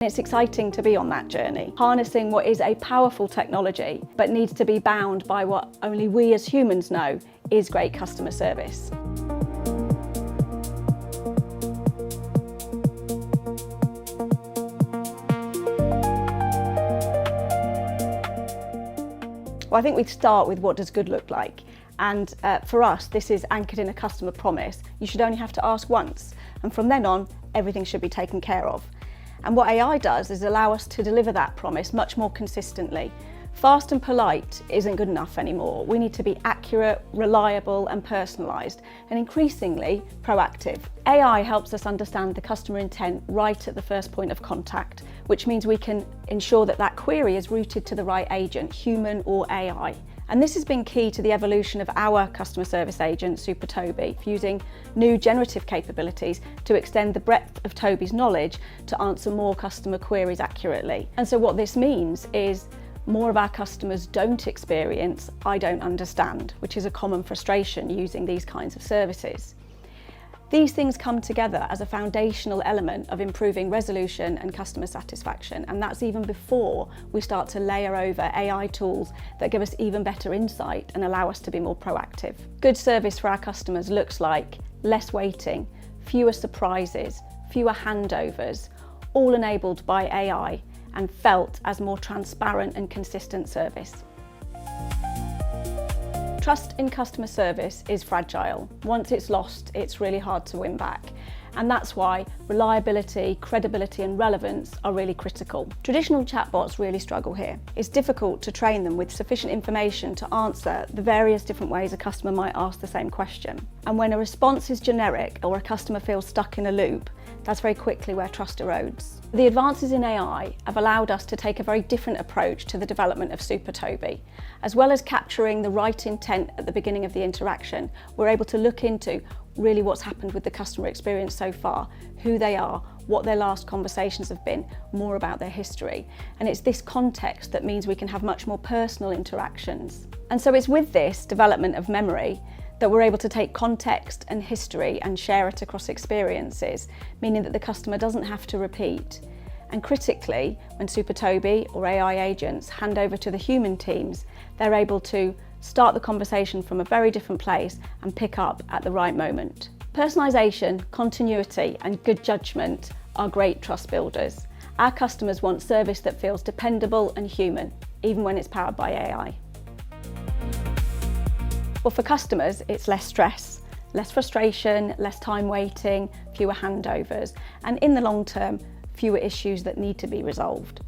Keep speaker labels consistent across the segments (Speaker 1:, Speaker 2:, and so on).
Speaker 1: It's exciting to be on that journey, harnessing what is a powerful technology, but needs to be bound by what only we as humans know is great customer service. Well, I think we'd start with what does good look like. And for us, this is anchored in a customer promise. You should only have to ask once. And from then on, everything should be taken care of. And what AI does is allow us to deliver that promise much more consistently. Fast and polite isn't good enough anymore. We need to be accurate, reliable and personalised, and increasingly proactive. AI helps us understand the customer intent right at the first point of contact, which means we can ensure that that query is routed to the right agent, human or AI. And this has been key to the evolution of our customer service agent, SuperTOBi, using new generative capabilities to extend the breadth of Tobi's knowledge to answer more customer queries accurately. And so what this means is more of our customers don't experience "I don't understand," which is a common frustration using these kinds of services. These things come together as a foundational element of improving resolution and customer satisfaction, and that's even before we start to layer over AI tools that give us even better insight and allow us to be more proactive. Good service for our customers looks like less waiting, fewer surprises, fewer handovers, all enabled by AI and felt as more transparent and consistent service. Trust in customer service is fragile. Once it's lost, it's really hard to win back. And that's why reliability, credibility and relevance are really critical. Traditional chatbots really struggle here. It's difficult to train them with sufficient information to answer the various different ways a customer might ask the same question. And when a response is generic or a customer feels stuck in a loop, that's very quickly where trust erodes. The advances in AI have allowed us to take a very different approach to the development of SuperTOBi. As well as capturing the right intent at the beginning of the interaction, we're able to look into really what's happened with the customer experience so far, who they are, what their last conversations have been, more about their history. And it's this context that means we can have much more personal interactions. And so it's with this development of memory that we're able to take context and history and share it across experiences, meaning that the customer doesn't have to repeat. And critically, when SuperTOBi or AI agents hand over to the human teams, they're able to start the conversation from a very different place and pick up at the right moment. Personalisation, continuity and good judgment are great trust builders. Our customers want service that feels dependable and human, even when it's powered by AI. Well, for customers, it's less stress, less frustration, less time waiting, fewer handovers, and in the long term, fewer issues that need to be resolved.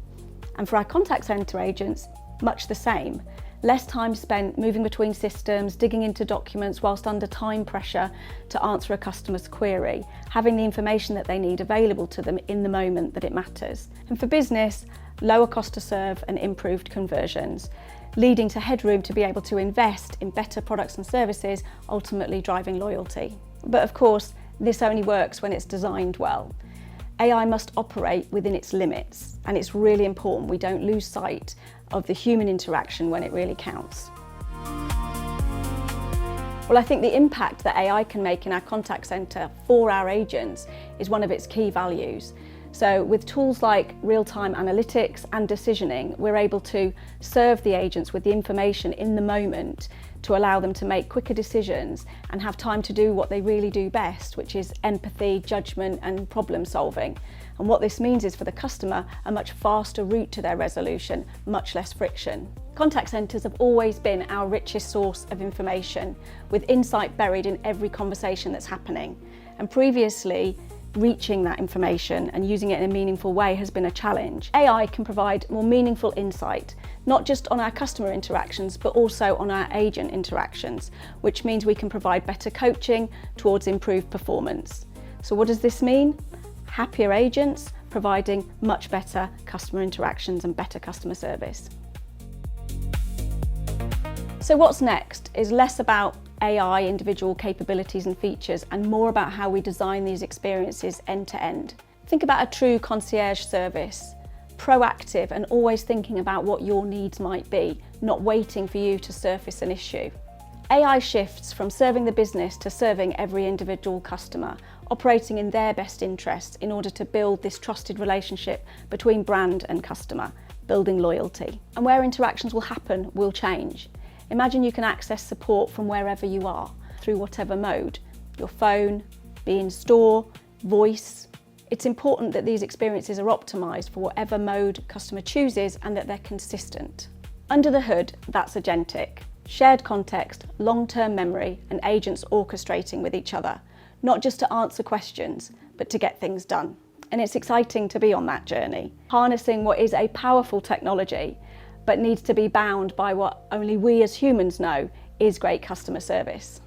Speaker 1: And for our contact centre agents, much the same. Less time spent moving between systems, digging into documents whilst under time pressure to answer a customer's query, having the information that they need available to them in the moment that it matters. And for business, lower cost to serve and improved conversions, leading to headroom to be able to invest in better products and services, ultimately driving loyalty. But of course, this only works when it's designed well. AI must operate within its limits, and it's really important we don't lose sight of the human interaction when it really counts. Well, I think the impact that AI can make in our contact centre for our agents is one of its key values. So with tools like real-time analytics and decisioning, we're able to serve the agents with the information in the moment to allow them to make quicker decisions and have time to do what they really do best, which is empathy, judgment and problem solving. And what this means is for the customer, a much faster route to their resolution, much less friction. Contact centres have always been our richest source of information, with insight buried in every conversation that's happening. And previously, reaching that information and using it in a meaningful way has been a challenge. AI can provide more meaningful insight, not just on our customer interactions, but also on our agent interactions, which means we can provide better coaching towards improved performance. So what does this mean? Happier agents providing much better customer interactions and better customer service. So what's next is less about AI individual capabilities and features and more about how we design these experiences end to end. Think about a true concierge service, proactive and always thinking about what your needs might be, not waiting for you to surface an issue. AI shifts from serving the business to serving every individual customer, operating in their best interests in order to build this trusted relationship between brand and customer, building loyalty. And where interactions will happen will change. Imagine you can access support from wherever you are, through whatever mode, your phone, be in store, voice. It's important that these experiences are optimised for whatever mode customer chooses and that they're consistent. Under the hood, that's agentic. Shared context, long-term memory, and agents orchestrating with each other, not just to answer questions, but to get things done. And it's exciting to be on that journey, harnessing what is a powerful technology, but needs to be bound by what only we as humans know is great customer service.